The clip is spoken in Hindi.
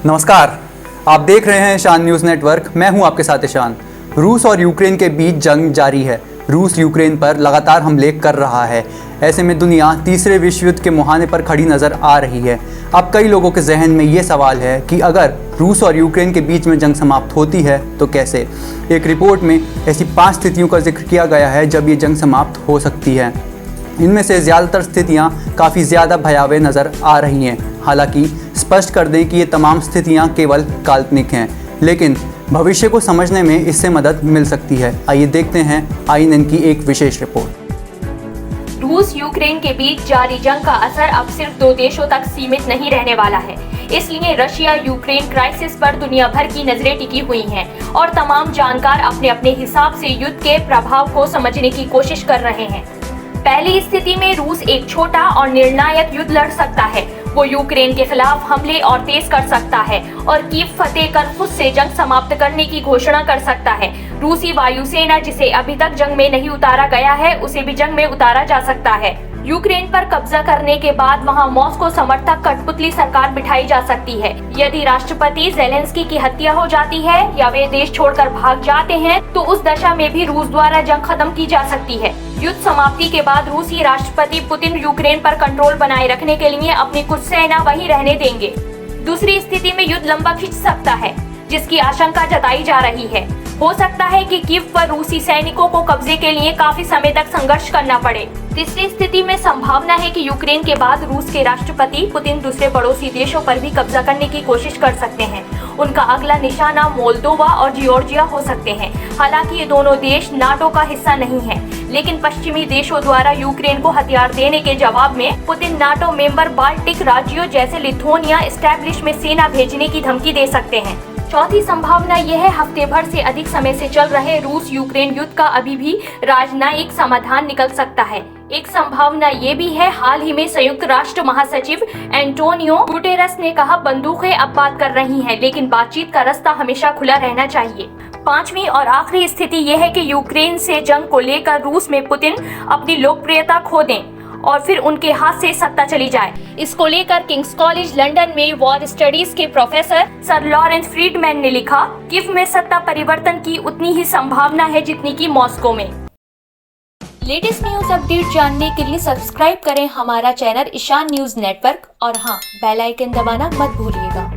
नमस्कार, आप देख रहे हैं ईशान न्यूज़ नेटवर्क। मैं हूं आपके साथ ईशान। रूस और यूक्रेन के बीच जंग जारी है। रूस यूक्रेन पर लगातार हमले कर रहा है। ऐसे में दुनिया तीसरे विश्व युद्ध के मुहाने पर खड़ी नज़र आ रही है। अब कई लोगों के जहन में ये सवाल है कि अगर रूस और यूक्रेन के बीच में जंग समाप्त होती है तो कैसे। एक रिपोर्ट में ऐसी 5 स्थितियों का जिक्र किया गया है जब ये जंग समाप्त हो सकती है। इनमें से ज़्यादातर स्थितियां काफ़ी ज़्यादा भयावह नज़र आ रही हैं। हालांकि स्पष्ट कर दें कि ये तमाम स्थितियां केवल काल्पनिक हैं, लेकिन भविष्य को समझने में इससे मदद मिल सकती है। आइए देखते हैं INN की एक विशेष रिपोर्ट। रूस यूक्रेन के बीच जारी जंग का असर अब सिर्फ 2 देशों तक सीमित नहीं रहने वाला है। इसलिए रशिया यूक्रेन क्राइसिस पर दुनिया भर की नजरें टिकी हुई हैं और तमाम जानकार अपने अपने हिसाब से युद्ध के प्रभाव को समझने की कोशिश कर रहे हैं। पहली स्थिति में रूस एक छोटा और निर्णायक युद्ध लड़ सकता है। वो यूक्रेन के खिलाफ हमले और तेज कर सकता है और कीव फतेह कर खुद से जंग समाप्त करने की घोषणा कर सकता है। रूसी वायुसेना, जिसे अभी तक जंग में नहीं उतारा गया है, उसे भी जंग में उतारा जा सकता है। यूक्रेन पर कब्जा करने के बाद वहां मॉस्को समर्थक कठपुतली सरकार बिठाई जा सकती है। यदि राष्ट्रपति ज़ेलेंस्की की हत्या हो जाती है या वे देश छोड़कर भाग जाते हैं तो उस दशा में भी रूस द्वारा जंग खत्म की जा सकती है। युद्ध समाप्ति के बाद रूसी राष्ट्रपति पुतिन यूक्रेन पर कंट्रोल बनाए रखने के लिए अपनी कुछ सेना वहीं रहने देंगे। दूसरी स्थिति में युद्ध लंबा खिंच सकता है, जिसकी आशंका जताई जा रही है। हो सकता है कि कीव पर रूसी सैनिकों को कब्जे के लिए काफी समय तक संघर्ष करना पड़े। तीसरी स्थिति में संभावना है कि यूक्रेन के बाद रूस के राष्ट्रपति पुतिन दूसरे पड़ोसी देशों पर भी कब्जा करने की कोशिश कर सकते हैं। उनका अगला निशाना मोल्दोवा और जॉर्जिया हो सकते हैं। हालांकि ये दोनों देश नाटो का हिस्सा नहीं है, लेकिन पश्चिमी देशों द्वारा यूक्रेन को हथियार देने के जवाब में पुतिन नाटो मेंबर बाल्टिक राज्यों जैसे लिथुआनिया एस्टैब्लिश में सेना भेजने की धमकी दे सकते हैं। चौथी संभावना यह है, हफ्ते भर से अधिक समय से चल रहे रूस यूक्रेन युद्ध का अभी भी राजनयिक समाधान निकल सकता है। एक संभावना ये भी है, हाल ही में संयुक्त राष्ट्र महासचिव एंटोनियो गुटेरस ने कहा, बंदूकें अब बात कर रही हैं, लेकिन बातचीत का रास्ता हमेशा खुला रहना चाहिए। पांचवी और आखिरी स्थिति यह है कि यूक्रेन से जंग को लेकर रूस में पुतिन अपनी लोकप्रियता खो दें और फिर उनके हाथ से सत्ता चली जाए। इसको लेकर किंग्स कॉलेज लंदन में वॉर स्टडीज के प्रोफेसर सर लॉरेंस फ्रीडमैन ने लिखा, कीव में सत्ता परिवर्तन की उतनी ही संभावना है जितनी की मॉस्को में। लेटेस्ट न्यूज अपडेट जानने के लिए सब्सक्राइब करें हमारा चैनल ईशान न्यूज नेटवर्क और हाँ, बेल आइकन दबाना मत भूलिएगा।